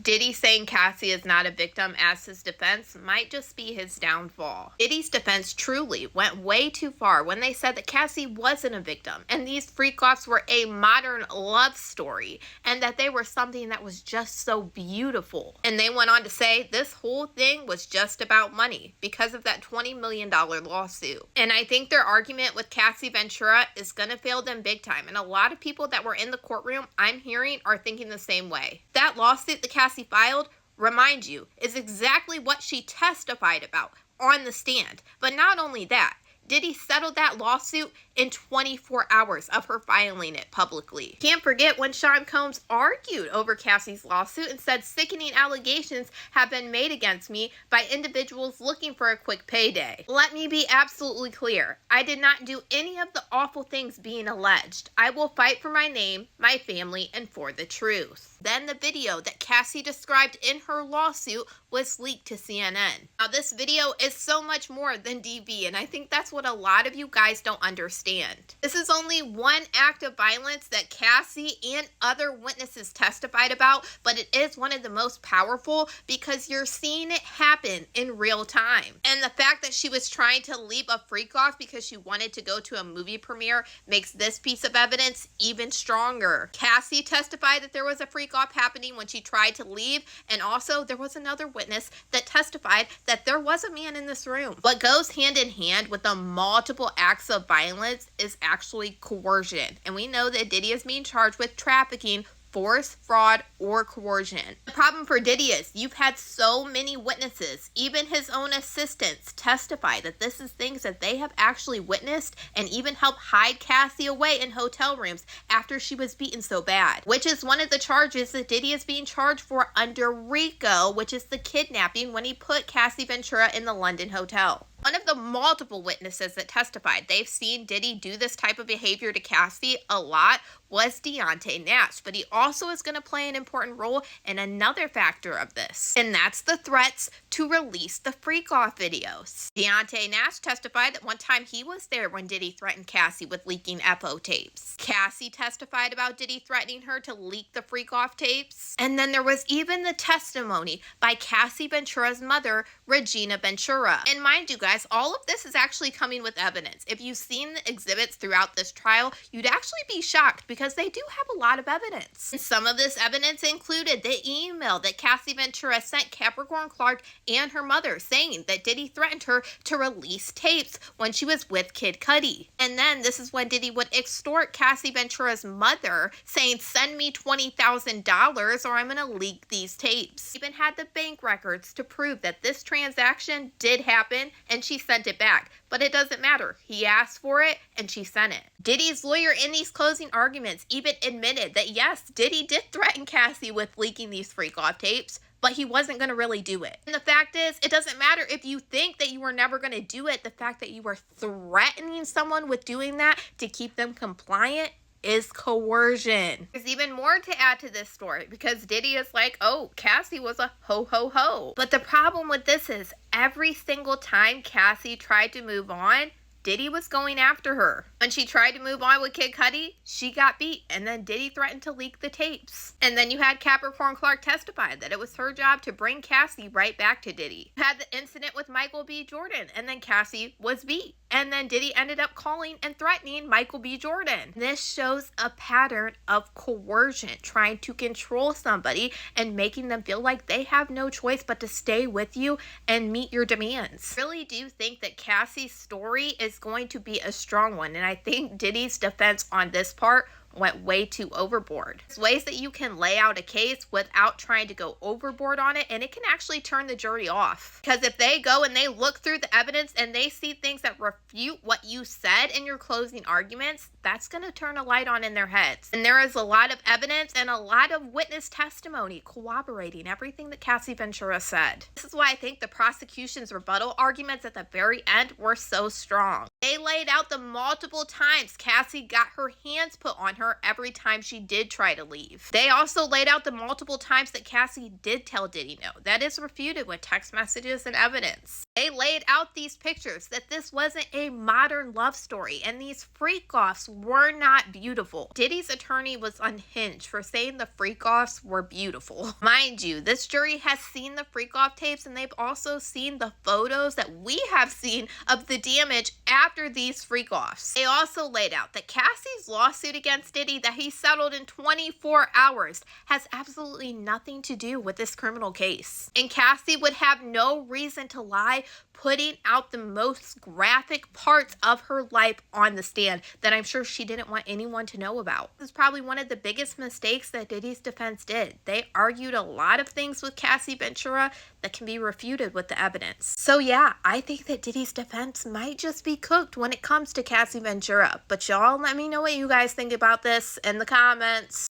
Diddy saying Cassie is not a victim as his defense might just be his downfall. Diddy's defense truly went way too far when they said that Cassie wasn't a victim and these freak-offs were a modern love story and that they were something that was just so beautiful. And they went on to say this whole thing was just about money because of that $20 million lawsuit. And I think their argument with Cassie Ventura is gonna fail them big time. And a lot of people that were in the courtroom, I'm hearing, are thinking the same way. That lawsuit that Cassie filed, remind you, is exactly what she testified about on the stand. But not only that, Diddy settled that lawsuit in 24 hours of her filing it publicly. Can't forget when Sean Combs argued over Cassie's lawsuit and said sickening allegations have been made against me by individuals looking for a quick payday. Let me be absolutely clear. I did not do any of the awful things being alleged. I will fight for my name, my family, and for the truth. Then the video that Cassie described in her lawsuit was leaked to CNN. Now this video is so much more than DV, and I think that's what a lot of you guys don't understand. This is only one act of violence that Cassie and other witnesses testified about, but it is one of the most powerful because you're seeing it happen in real time. And the fact that she was trying to leave a freak off because she wanted to go to a movie premiere makes this piece of evidence even stronger. Cassie testified that there was a freak off happening when she tried to leave, and also there was another witness that testified that there was a man in this room. What goes hand in hand with the multiple acts of violence is actually coercion, and we know that Diddy is being charged with trafficking, force, fraud, or coercion. The problem for Diddy is you've had so many witnesses, even his own assistants, testify that this is things that they have actually witnessed and even helped hide Cassie away in hotel rooms after she was beaten so bad, which is one of the charges that Diddy is being charged for under RICO, which is the kidnapping when he put Cassie Ventura in the London hotel. One of the multiple witnesses that testified they've seen Diddy do this type of behavior to Cassie a lot was Deontay Nash, but he also is going to play an important role in another factor of this, and that's the threats to release the freak-off videos. Deontay Nash testified that one time he was there when Diddy threatened Cassie with leaking FO tapes. Cassie testified about Diddy threatening her to leak the freak-off tapes, and then there was even the testimony by Cassie Ventura's mother, Regina Ventura. And mind you guys, all of this is actually coming with evidence. If you've seen the exhibits throughout this trial, you'd actually be shocked because they do have a lot of evidence. And some of this evidence included the email that Cassie Ventura sent Capricorn Clark and her mother saying that Diddy threatened her to release tapes when she was with Kid Cudi. And then this is when Diddy would extort Cassie Ventura's mother saying, send me $20,000 or I'm gonna leak these tapes. Even had the bank records to prove that this transaction did happen and she sent it back. But it doesn't matter. He asked for it and she sent it. Diddy's lawyer in these closing arguments even admitted that yes, Diddy did threaten Cassie with leaking these freak-off tapes, but he wasn't going to really do it. And the fact is, it doesn't matter if you think that you were never going to do it. The fact that you were threatening someone with doing that to keep them compliant is coercion. There's even more to add to this story because Diddy is like, oh, Cassie was a ho-ho-ho. But the problem with this is every single time Cassie tried to move on, Diddy was going after her. When she tried to move on with Kid Cudi, she got beat, and then Diddy threatened to leak the tapes. And then you had Capricorn Clark testify that it was her job to bring Cassie right back to Diddy. You had the incident with Michael B. Jordan, and then Cassie was beat. And then Diddy ended up calling and threatening Michael B. Jordan. This shows a pattern of coercion, trying to control somebody and making them feel like they have no choice but to stay with you and meet your demands. I really do think that Cassie's story is going to be a strong one, and I think Diddy's defense on this part went way too overboard. There's ways that you can lay out a case without trying to go overboard on it, and it can actually turn the jury off. Because if they go and they look through the evidence and they see things that refute what you said in your closing arguments, that's going to turn a light on in their heads. And there is a lot of evidence and a lot of witness testimony corroborating everything that Cassie Ventura said. This is why I think the prosecution's rebuttal arguments at the very end were so strong. They laid out the multiple times Cassie got her hands put on her every time she did try to leave. They also laid out the multiple times that Cassie did tell Diddy no. That is refuted with text messages and evidence. They laid out these pictures that this wasn't a modern love story and these freak offs were not beautiful. Diddy's attorney was unhinged for saying the freak offs were beautiful. Mind you, this jury has seen the freak off tapes and they've also seen the photos that we have seen of the damage after these freak offs. They also laid out that Cassie's lawsuit against Diddy that he settled in 24 hours has absolutely nothing to do with this criminal case. And Cassie would have no reason to lie, putting out the most graphic parts of her life on the stand that I'm sure she didn't want anyone to know about. This is probably one of the biggest mistakes that Diddy's defense did. They argued a lot of things with Cassie Ventura that can be refuted with the evidence. So yeah, I think that Diddy's defense might just be cooked when it comes to Cassie Ventura. But y'all let me know what you guys think about this in the comments.